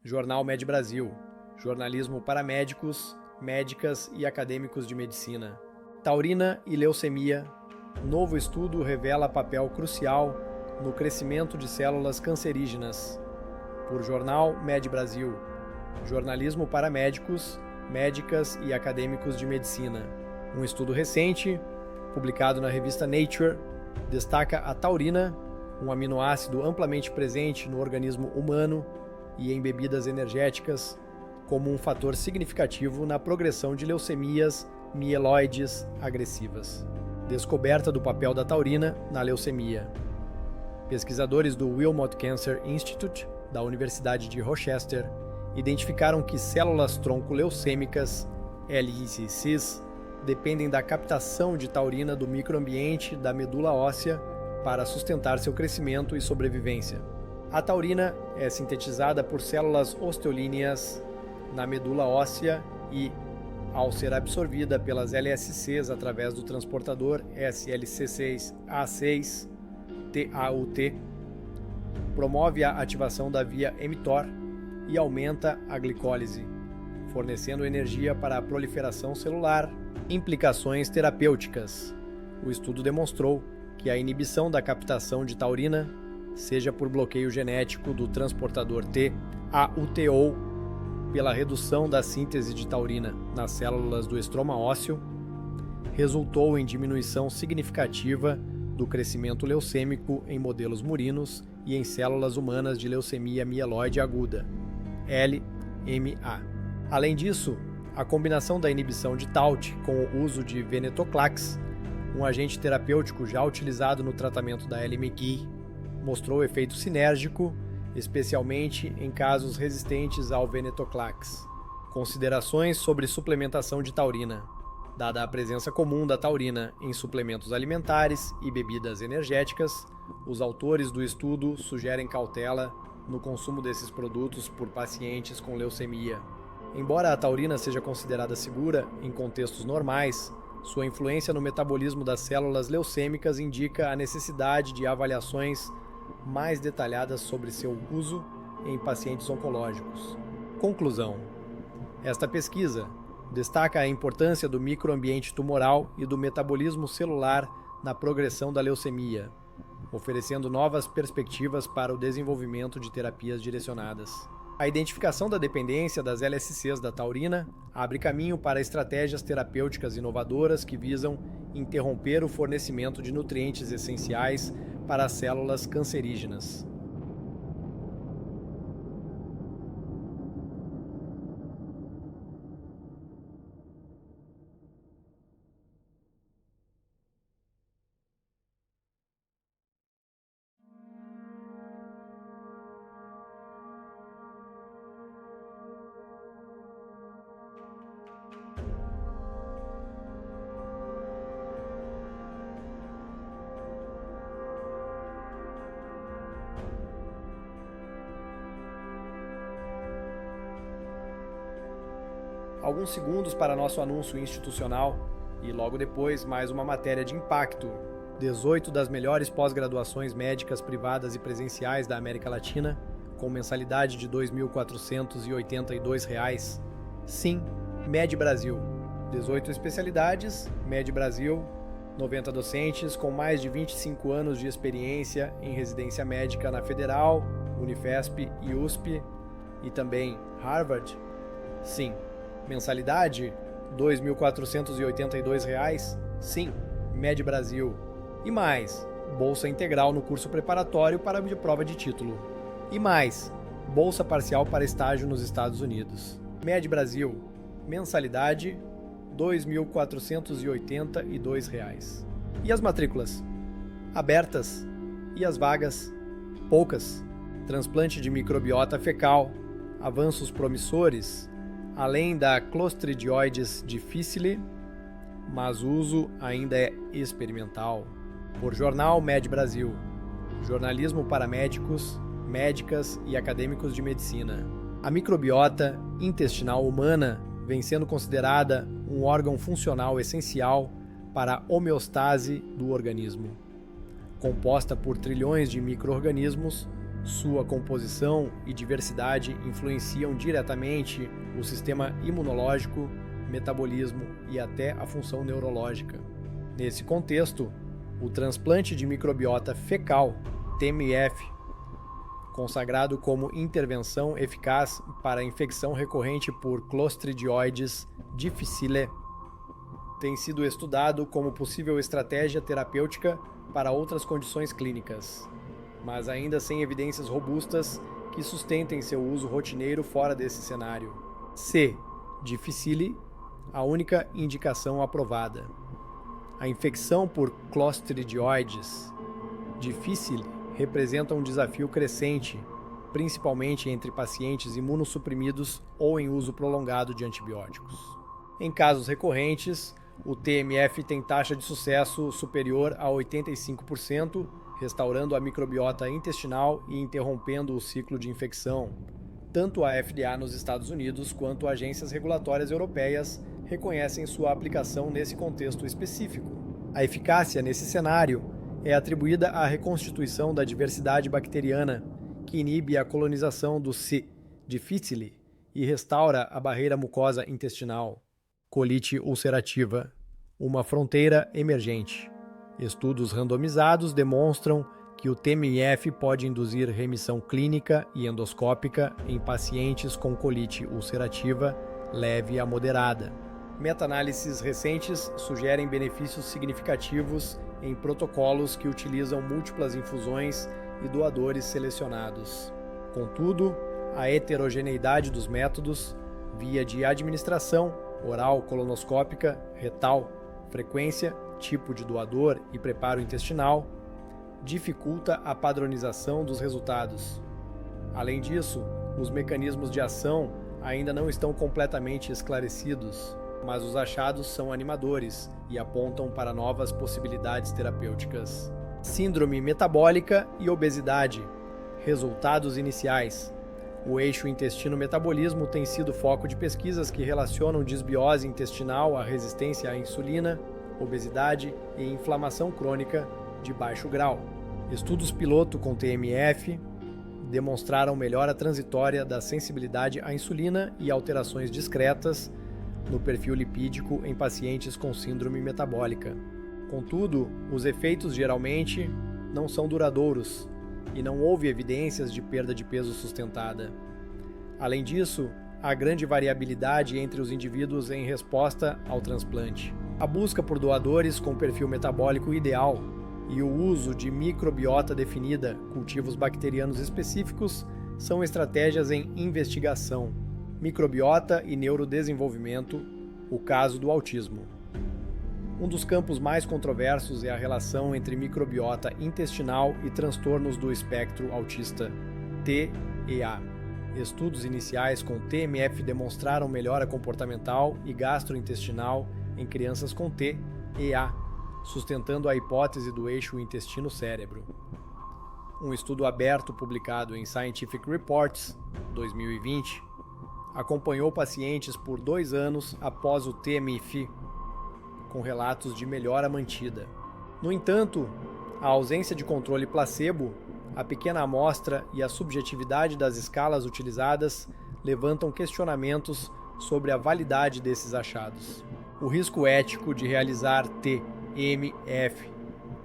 Jornal Med Brasil, jornalismo para médicos, médicas e acadêmicos de medicina. Taurina e leucemia. Novo estudo revela papel crucial no crescimento de células cancerígenas. Por Jornal Med Brasil, jornalismo para médicos, médicas e acadêmicos de medicina. Um estudo recente, publicado na revista Nature, destaca a taurina, um aminoácido amplamente presente no organismo humano e em bebidas energéticas, como um fator significativo na progressão de leucemias mieloides agressivas. Descoberta do papel da taurina na leucemia. Pesquisadores do Wilmot Cancer Institute, da Universidade de Rochester, identificaram que células-tronco leucêmicas, LICCs, dependem da captação de taurina do microambiente da medula óssea para sustentar seu crescimento e sobrevivência. A taurina é sintetizada por células osteolíneas na medula óssea e, ao ser absorvida pelas LSCs através do transportador SLC6A6-TAUT, promove a ativação da via mTOR e aumenta a glicólise, fornecendo energia para a proliferação celular. Implicações terapêuticas. O estudo demonstrou que a inibição da captação de taurina, seja por bloqueio genético do transportador TAUT ou pela redução da síntese de taurina nas células do estroma ósseo, resultou em diminuição significativa do crescimento leucêmico em modelos murinos e em células humanas de leucemia mieloide aguda, LMA. Além disso, a combinação da inibição de TAUT com o uso de venetoclax, um agente terapêutico já utilizado no tratamento da LMQ, mostrou efeito sinérgico, especialmente em casos resistentes ao venetoclax. Considerações sobre suplementação de taurina. Dada a presença comum da taurina em suplementos alimentares e bebidas energéticas, os autores do estudo sugerem cautela no consumo desses produtos por pacientes com leucemia. Embora a taurina seja considerada segura em contextos normais, sua influência no metabolismo das células leucêmicas indica a necessidade de avaliações mais detalhadas sobre seu uso em pacientes oncológicos. Conclusão. Esta pesquisa destaca a importância do microambiente tumoral e do metabolismo celular na progressão da leucemia, oferecendo novas perspectivas para o desenvolvimento de terapias direcionadas. A identificação da dependência das LSCs da taurina abre caminho para estratégias terapêuticas inovadoras que visam interromper o fornecimento de nutrientes essenciais para as células cancerígenas. Alguns segundos para nosso anúncio institucional e logo depois mais uma matéria de impacto. 18 das melhores pós-graduações médicas privadas e presenciais da América Latina, com mensalidade de R$ 2.482. Sim, Med Brasil. 18 especialidades, Med Brasil. 90 docentes com mais de 25 anos de experiência em residência médica na Federal, Unifesp e USP e também Harvard. Sim. Mensalidade, R$ 2.482. Sim, Med Brasil. E mais, bolsa integral no curso preparatório para a prova de título. E mais, bolsa parcial para estágio nos Estados Unidos. Med Brasil. Mensalidade, R$ 2.482. E as matrículas? Abertas. E as vagas? Poucas. Transplante de microbiota fecal. Avanços promissores. Além da Clostridioides difficile, mas o uso ainda é experimental. Por Jornal Med Brasil, jornalismo para médicos, médicas e acadêmicos de medicina. A microbiota intestinal humana vem sendo considerada um órgão funcional essencial para a homeostase do organismo. Composta por trilhões de micro-organismos, Sua composição e diversidade influenciam diretamente o sistema imunológico, metabolismo e até a função neurológica. Nesse contexto, o transplante de microbiota fecal, TMF, consagrado como intervenção eficaz para a infecção recorrente por Clostridioides difficile, tem sido estudado como possível estratégia terapêutica para outras condições clínicas, mas ainda sem evidências robustas que sustentem seu uso rotineiro fora desse cenário. C. difficile, a única indicação aprovada. A infecção por Clostridioides difficile representa um desafio crescente, principalmente entre pacientes imunossuprimidos ou em uso prolongado de antibióticos. Em casos recorrentes, o TMF tem taxa de sucesso superior a 85%, restaurando a microbiota intestinal e interrompendo o ciclo de infecção. Tanto a FDA nos Estados Unidos quanto agências regulatórias europeias reconhecem sua aplicação nesse contexto específico. A eficácia nesse cenário é atribuída à reconstituição da diversidade bacteriana, que inibe a colonização do C. difficile e restaura a barreira mucosa intestinal. Colite ulcerativa, uma fronteira emergente. Estudos randomizados demonstram que o TMF pode induzir remissão clínica e endoscópica em pacientes com colite ulcerativa leve a moderada. Meta-análises recentes sugerem benefícios significativos em protocolos que utilizam múltiplas infusões e doadores selecionados. Contudo, a heterogeneidade dos métodos, via de administração, oral, colonoscópica, retal, frequência, tipo de doador e preparo intestinal, dificulta a padronização dos resultados. Além disso, os mecanismos de ação ainda não estão completamente esclarecidos, mas os achados são animadores e apontam para novas possibilidades terapêuticas. Síndrome metabólica e obesidade. Resultados iniciais. O eixo intestino-metabolismo tem sido foco de pesquisas que relacionam disbiose intestinal à resistência à insulina, obesidade e inflamação crônica de baixo grau. Estudos piloto com TMF demonstraram melhora transitória da sensibilidade à insulina e alterações discretas no perfil lipídico em pacientes com síndrome metabólica. Contudo, os efeitos geralmente não são duradouros e não houve evidências de perda de peso sustentada. Além disso, há grande variabilidade entre os indivíduos em resposta ao transplante. A busca por doadores com perfil metabólico ideal e o uso de microbiota definida, cultivos bacterianos específicos, são estratégias em investigação. Microbiota e neurodesenvolvimento, o caso do autismo. Um dos campos mais controversos é a relação entre microbiota intestinal e transtornos do espectro autista, TEA. Estudos iniciais com TMF demonstraram melhora comportamental e gastrointestinal em crianças com TEA, sustentando a hipótese do eixo intestino-cérebro. Um estudo aberto publicado em Scientific Reports, 2020, acompanhou pacientes por 2 anos após o TMF, com relatos de melhora mantida. No entanto, a ausência de controle placebo, a pequena amostra e a subjetividade das escalas utilizadas levantam questionamentos sobre a validade desses achados. O risco ético de realizar TMF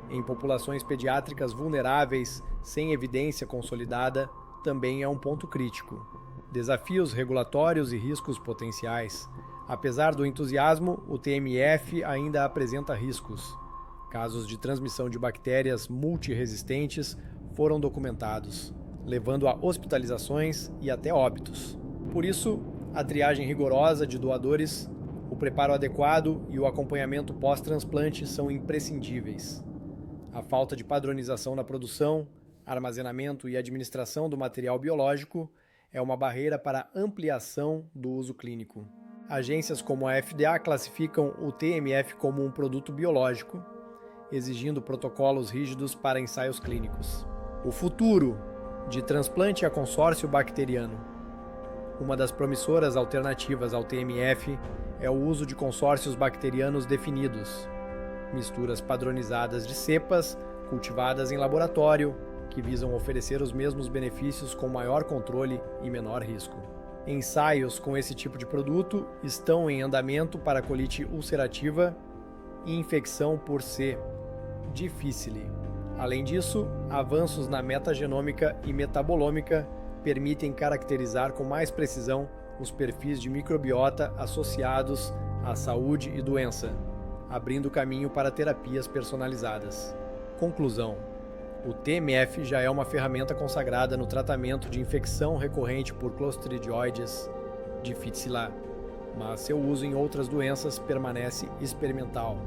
em populações pediátricas vulneráveis sem evidência consolidada também é um ponto crítico. Desafios regulatórios e riscos potenciais. Apesar do entusiasmo, o TMF ainda apresenta riscos. Casos de transmissão de bactérias multiresistentes foram documentados, levando a hospitalizações e até óbitos. Por isso, a triagem rigorosa de doadores, o preparo adequado e o acompanhamento pós-transplante são imprescindíveis. A falta de padronização na produção, armazenamento e administração do material biológico é uma barreira para a ampliação do uso clínico. Agências como a FDA classificam o TMF como um produto biológico, exigindo protocolos rígidos para ensaios clínicos. O futuro de transplante a consórcio bacteriano. Uma das promissoras alternativas ao TMF é o uso de consórcios bacterianos definidos, misturas padronizadas de cepas cultivadas em laboratório, que visam oferecer os mesmos benefícios com maior controle e menor risco. Ensaios com esse tipo de produto estão em andamento para colite ulcerativa e infecção por C. difficile. Além disso, avanços na metagenômica e metabolômica permitem caracterizar com mais precisão os perfis de microbiota associados à saúde e doença, abrindo caminho para terapias personalizadas. Conclusão: o TMF já é uma ferramenta consagrada no tratamento de infecção recorrente por Clostridioides difficile, mas seu uso em outras doenças permanece experimental.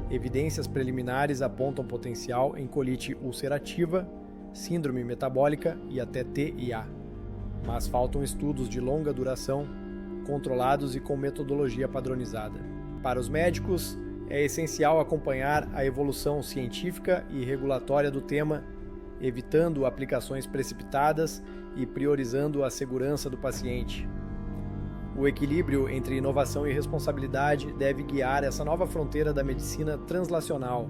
Evidências preliminares apontam potencial em colite ulcerativa, síndrome metabólica e até TIA, mas faltam estudos de longa duração, controlados e com metodologia padronizada. Para os médicos, é essencial acompanhar a evolução científica e regulatória do tema, evitando aplicações precipitadas e priorizando a segurança do paciente. O equilíbrio entre inovação e responsabilidade deve guiar essa nova fronteira da medicina translacional.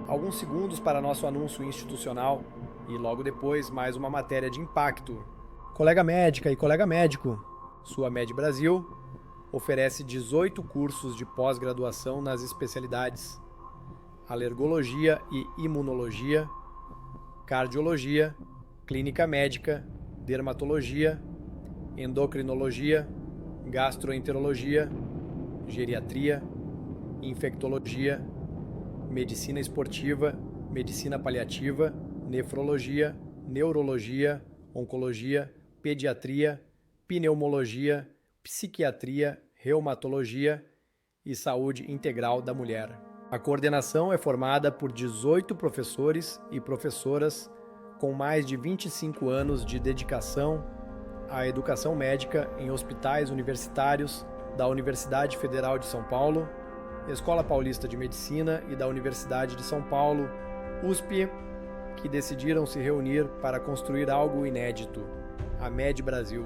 Alguns segundos para nosso anúncio institucional e logo depois mais uma matéria de impacto. Colega médica e colega médico, sua Med Brasil oferece 18 cursos de pós-graduação nas especialidades alergologia e imunologia, cardiologia, clínica médica, dermatologia, endocrinologia, gastroenterologia, geriatria, infectologia, medicina esportiva, medicina paliativa, nefrologia, neurologia, oncologia, pediatria, pneumologia, psiquiatria, reumatologia e saúde integral da mulher. A coordenação é formada por 18 professores e professoras com mais de 25 anos de dedicação à educação médica em hospitais universitários da Universidade Federal de São Paulo, Escola Paulista de Medicina e da Universidade de São Paulo, USP, que decidiram se reunir para construir algo inédito, a Med Brasil.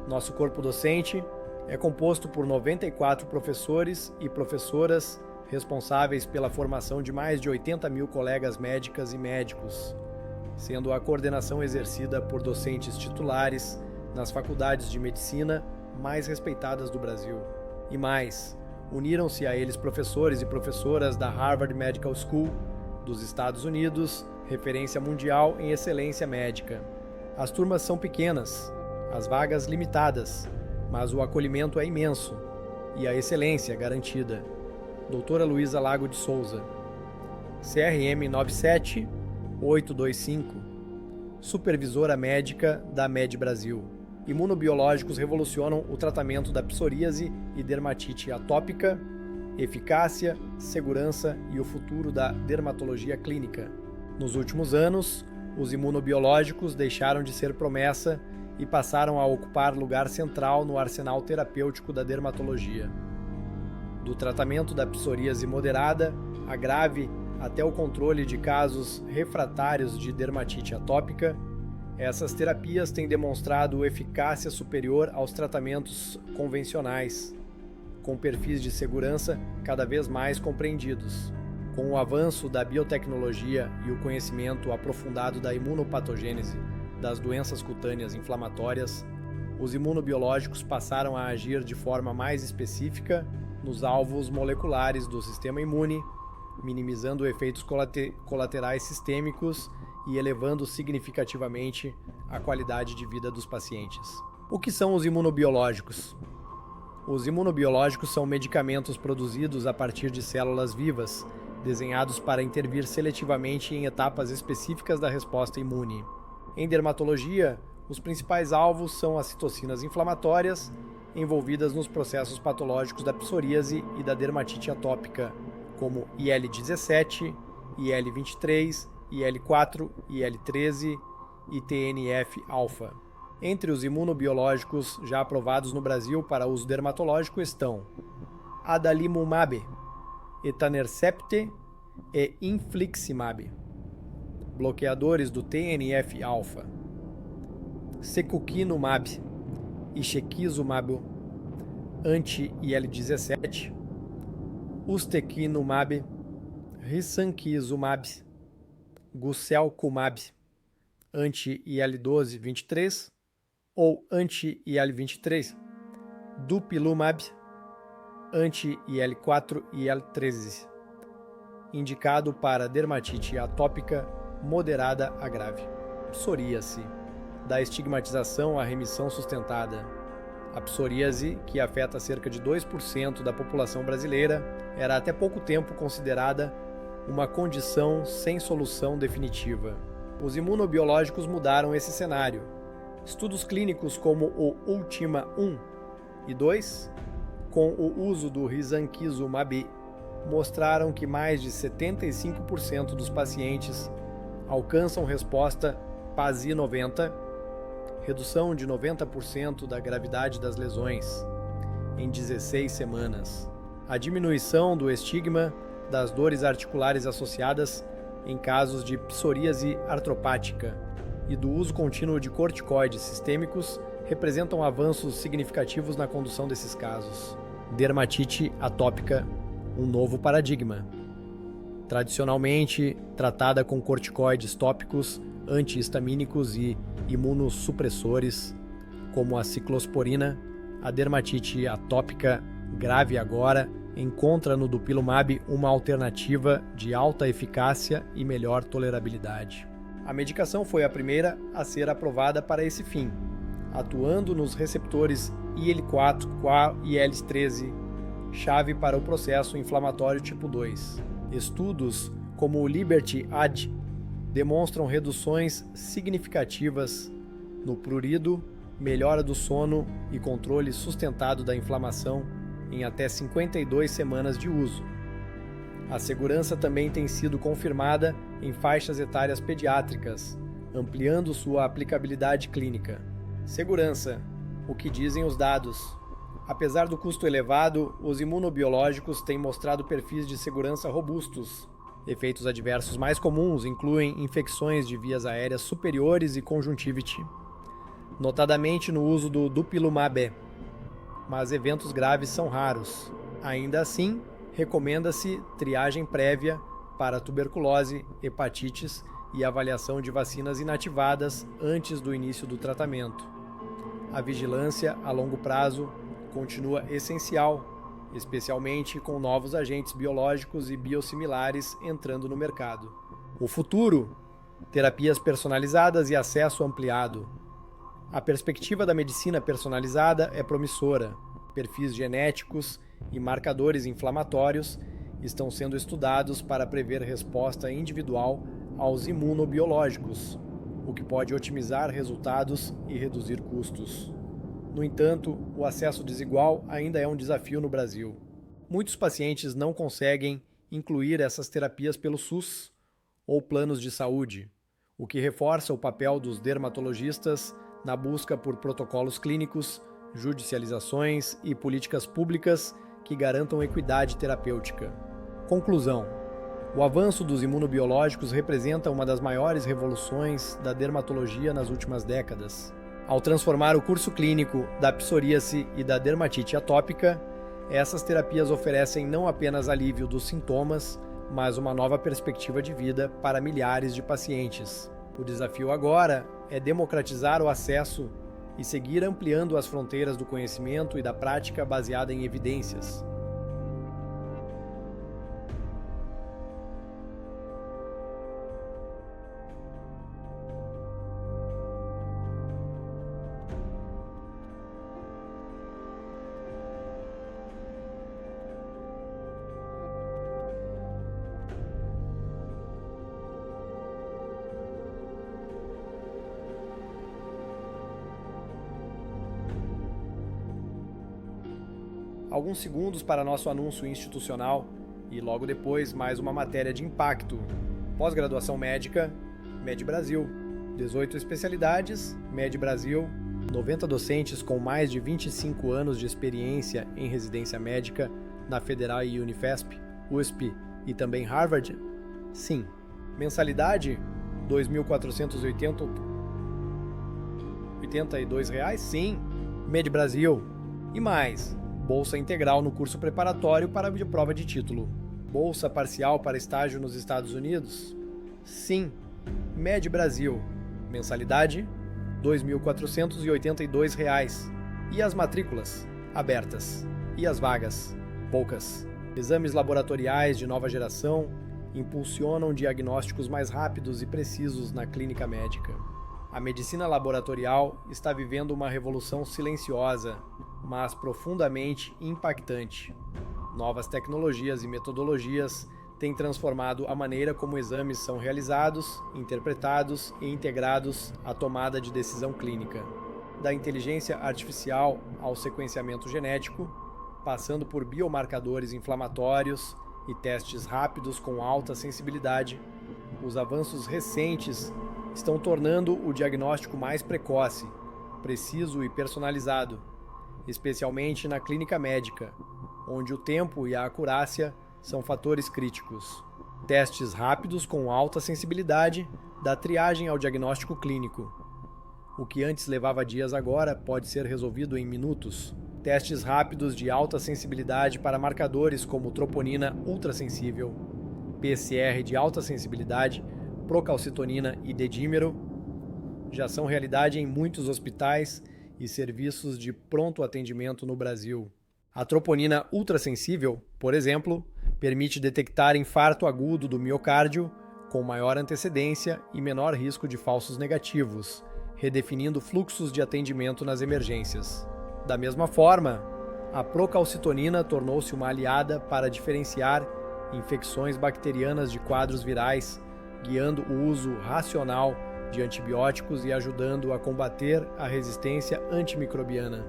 Nosso corpo docente é composto por 94 professores e professoras responsáveis pela formação de mais de 80 mil colegas médicas e médicos, sendo a coordenação exercida por docentes titulares nas faculdades de medicina mais respeitadas do Brasil. E mais, uniram-se a eles professores e professoras da Harvard Medical School, dos Estados Unidos, referência mundial em excelência médica. As turmas são pequenas, as vagas limitadas, mas o acolhimento é imenso e a excelência garantida. Doutora Luísa Lago de Souza, CRM 97825, supervisora médica da Med Brasil. Imunobiológicos revolucionam o tratamento da psoríase e dermatite atópica, eficácia, segurança e o futuro da dermatologia clínica. Nos últimos anos, os imunobiológicos deixaram de ser promessa e passaram a ocupar lugar central no arsenal terapêutico da dermatologia. Do tratamento da psoríase moderada a grave até o controle de casos refratários de dermatite atópica, essas terapias têm demonstrado eficácia superior aos tratamentos convencionais, com perfis de segurança cada vez mais compreendidos. Com o avanço da biotecnologia e o conhecimento aprofundado da imunopatogênese das doenças cutâneas inflamatórias, os imunobiológicos passaram a agir de forma mais específica nos alvos moleculares do sistema imune, minimizando efeitos colaterais sistêmicos e elevando significativamente a qualidade de vida dos pacientes. O que são os imunobiológicos? Os imunobiológicos são medicamentos produzidos a partir de células vivas, desenhados para intervir seletivamente em etapas específicas da resposta imune. Em dermatologia, os principais alvos são as citocinas inflamatórias, envolvidas nos processos patológicos da psoríase e da dermatite atópica, como IL-17, IL-23, IL-4, IL-13 e TNF-alfa. Entre os imunobiológicos já aprovados no Brasil para uso dermatológico estão adalimumab, etanercept e infliximab, bloqueadores do TNF-alfa, secukinumab, ixekizumab, anti-IL-17, ustekinumab, risankizumab, guselkumab, anti-IL-12-23 ou anti-IL-23, dupilumab, anti-IL-4 e IL-13, indicado para dermatite atópica moderada a grave. Psoríase, da estigmatização à remissão sustentada. A psoríase, que afeta cerca de 2% da população brasileira, era até pouco tempo considerada uma condição sem solução definitiva. Os imunobiológicos mudaram esse cenário. Estudos clínicos como o ULTIMA 1 e 2, com o uso do risankizumab, mostraram que mais de 75% dos pacientes alcançam resposta PASI 90, redução de 90% da gravidade das lesões, em 16 semanas. A diminuição do estigma das dores articulares associadas em casos de psoríase artropática e do uso contínuo de corticoides sistêmicos representam avanços significativos na condução desses casos. Dermatite atópica, um novo paradigma. Tradicionalmente tratada com corticoides tópicos, antihistamínicos e imunossupressores, como a ciclosporina, a dermatite atópica grave agora encontra no dupilumab uma alternativa de alta eficácia e melhor tolerabilidade. A medicação foi a primeira a ser aprovada para esse fim, atuando nos receptores IL-4 e IL-13, chave para o processo inflamatório tipo 2. Estudos como o Liberty-AD demonstram reduções significativas no prurido, melhora do sono e controle sustentado da inflamação em até 52 semanas de uso. A segurança também tem sido confirmada em faixas etárias pediátricas, ampliando sua aplicabilidade clínica. Segurança. O que dizem os dados? Apesar do custo elevado, os imunobiológicos têm mostrado perfis de segurança robustos. Efeitos adversos mais comuns incluem infecções de vias aéreas superiores e conjuntivite, notadamente no uso do dupilumab, mas eventos graves são raros. Ainda assim, recomenda-se triagem prévia para tuberculose, hepatites e avaliação de vacinas inativadas antes do início do tratamento. A vigilância a longo prazo continua essencial, especialmente com novos agentes biológicos e biosimilares entrando no mercado. O futuro: terapias personalizadas e acesso ampliado. A perspectiva da medicina personalizada é promissora. Perfis genéticos e marcadores inflamatórios estão sendo estudados para prever resposta individual aos imunobiológicos, o que pode otimizar resultados e reduzir custos. No entanto, o acesso desigual ainda é um desafio no Brasil. Muitos pacientes não conseguem incluir essas terapias pelo SUS ou planos de saúde, o que reforça o papel dos dermatologistas na busca por protocolos clínicos, judicializações e políticas públicas que garantam equidade terapêutica. Conclusão: o avanço dos imunobiológicos representa uma das maiores revoluções da dermatologia nas últimas décadas. Ao transformar o curso clínico da psoríase e da dermatite atópica, essas terapias oferecem não apenas alívio dos sintomas, mas uma nova perspectiva de vida para milhares de pacientes. O desafio agora é democratizar o acesso e seguir ampliando as fronteiras do conhecimento e da prática baseada em evidências. Alguns segundos para nosso anúncio institucional e logo depois mais uma matéria de impacto. Pós-graduação médica, Med Brasil. 18 especialidades, Med Brasil. 90 docentes com mais de 25 anos de experiência em residência médica na Federal e Unifesp, USP e também Harvard? Sim. Mensalidade? R$ 2.482? Sim. Med Brasil. E mais, bolsa integral no curso preparatório para a prova de título. Bolsa parcial para estágio nos Estados Unidos? Sim. Med Brasil. Mensalidade? R$ 2.482. E as matrículas? Abertas. E as vagas? Poucas. Exames laboratoriais de nova geração impulsionam diagnósticos mais rápidos e precisos na clínica médica. A medicina laboratorial está vivendo uma revolução silenciosa, mas profundamente impactante. Novas tecnologias e metodologias têm transformado a maneira como exames são realizados, interpretados e integrados à tomada de decisão clínica. Da inteligência artificial ao sequenciamento genético, passando por biomarcadores inflamatórios e testes rápidos com alta sensibilidade, os avanços recentes estão tornando o diagnóstico mais precoce, preciso e personalizado, especialmente na clínica médica, onde o tempo e a acurácia são fatores críticos. Testes rápidos com alta sensibilidade, da triagem ao diagnóstico clínico. O que antes levava dias agora pode ser resolvido em minutos. Testes rápidos de alta sensibilidade para marcadores como troponina ultrassensível, PCR de alta sensibilidade, procalcitonina e dedímero já são realidade em muitos hospitais e serviços de pronto atendimento no Brasil. A troponina ultrassensível, por exemplo, permite detectar infarto agudo do miocárdio com maior antecedência e menor risco de falsos negativos, redefinindo fluxos de atendimento nas emergências. Da mesma forma, a procalcitonina tornou-se uma aliada para diferenciar infecções bacterianas de quadros virais, guiando o uso racional de antibióticos e ajudando a combater a resistência antimicrobiana.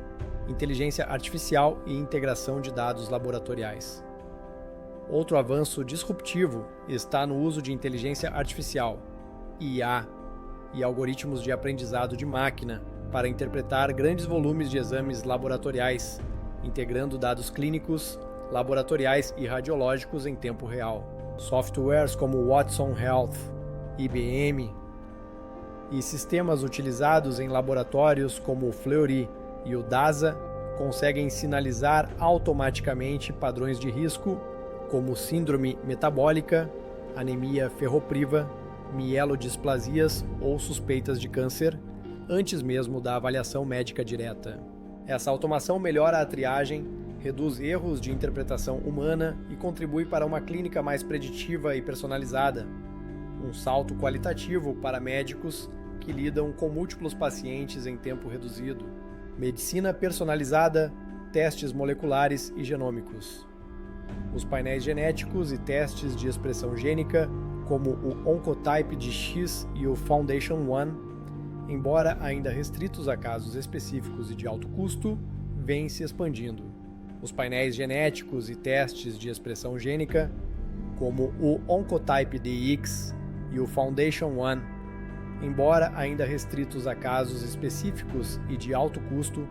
Inteligência artificial e integração de dados laboratoriais. Outro avanço disruptivo está no uso de inteligência artificial, IA, e algoritmos de aprendizado de máquina para interpretar grandes volumes de exames laboratoriais, integrando dados clínicos, laboratoriais e radiológicos em tempo real. Softwares como Watson Health, IBM e sistemas utilizados em laboratórios como o Fleury e o DASA conseguem sinalizar automaticamente padrões de risco como síndrome metabólica, anemia ferropriva, mielodisplasias ou suspeitas de câncer, antes mesmo da avaliação médica direta. Essa automação melhora a triagem, reduz erros de interpretação humana e contribui para uma clínica mais preditiva e personalizada. Um salto qualitativo para médicos que lidam com múltiplos pacientes em tempo reduzido. Medicina personalizada, testes moleculares e genômicos. Os painéis genéticos e testes de expressão gênica, como o Oncotype DX e o Foundation One, embora ainda restritos a casos específicos e de alto custo, vêm se expandindo. Os painéis genéticos e testes de expressão gênica, como o Oncotype DX e o Foundation One, embora ainda restritos a casos específicos e de alto custo,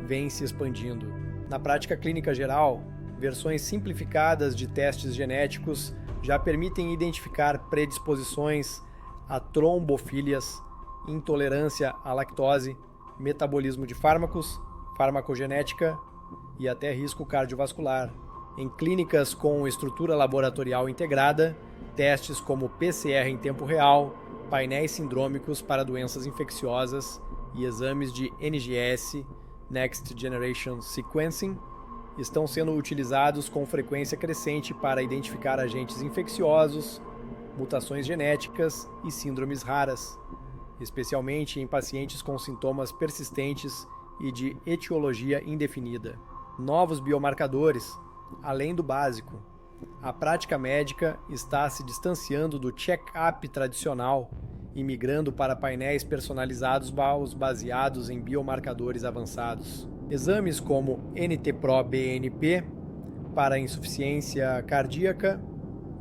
vêm se expandindo. Na prática clínica geral, versões simplificadas de testes genéticos já permitem identificar predisposições a trombofílias, intolerância à lactose, metabolismo de fármacos, farmacogenética e até risco cardiovascular. Em clínicas com estrutura laboratorial integrada, testes como PCR em tempo real, painéis sindrômicos para doenças infecciosas e exames de NGS, Next Generation Sequencing, estão sendo utilizados com frequência crescente para identificar agentes infecciosos, mutações genéticas e síndromes raras, especialmente em pacientes com sintomas persistentes e de etiologia indefinida. Novos biomarcadores, além do básico. A prática médica está se distanciando do check-up tradicional e migrando para painéis personalizados baseados em biomarcadores avançados. Exames como NT-proBNP para insuficiência cardíaca,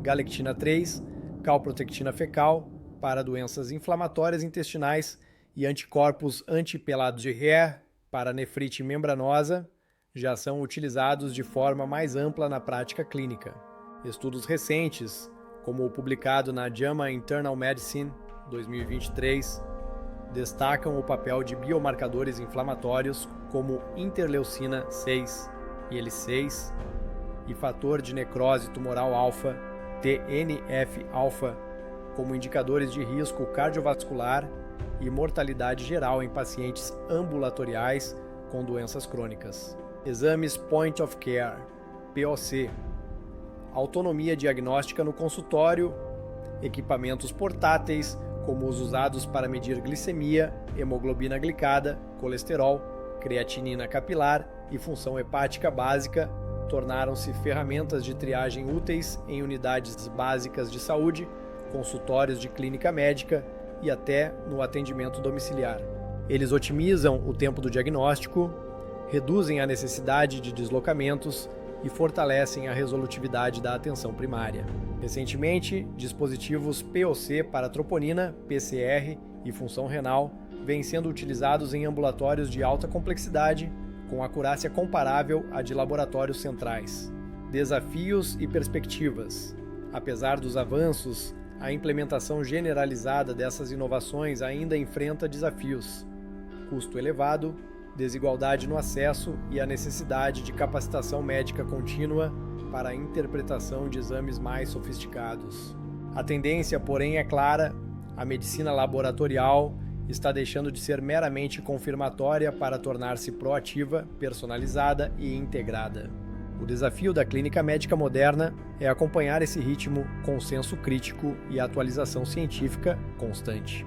galectina 3, calprotectina fecal para doenças inflamatórias intestinais e anticorpos antipelados de Hare para nefrite membranosa já são utilizados de forma mais ampla na prática clínica. Estudos recentes, como o publicado na JAMA Internal Medicine 2023, destacam o papel de biomarcadores inflamatórios como interleucina 6, IL-6, e fator de necrose tumoral alfa, TNF-alfa, como indicadores de risco cardiovascular e mortalidade geral em pacientes ambulatoriais com doenças crônicas. Exames Point of Care, POC, autonomia diagnóstica no consultório, equipamentos portáteis, como os usados para medir glicemia, hemoglobina glicada, colesterol, creatinina capilar e função hepática básica, tornaram-se ferramentas de triagem úteis em unidades básicas de saúde, consultórios de clínica médica e até no atendimento domiciliar. Eles otimizam o tempo do diagnóstico, reduzem a necessidade de deslocamentos e fortalecem a resolutividade da atenção primária. Recentemente, dispositivos POC para troponina, PCR e função renal vêm sendo utilizados em ambulatórios de alta complexidade, com acurácia comparável à de laboratórios centrais. Desafios e perspectivas. Apesar dos avanços, a implementação generalizada dessas inovações ainda enfrenta desafios: custo elevado, desigualdade no acesso e a necessidade de capacitação médica contínua para a interpretação de exames mais sofisticados. A tendência, porém, é clara: a medicina laboratorial está deixando de ser meramente confirmatória para tornar-se proativa, personalizada e integrada. O desafio da clínica médica moderna é acompanhar esse ritmo com senso crítico e atualização científica constante.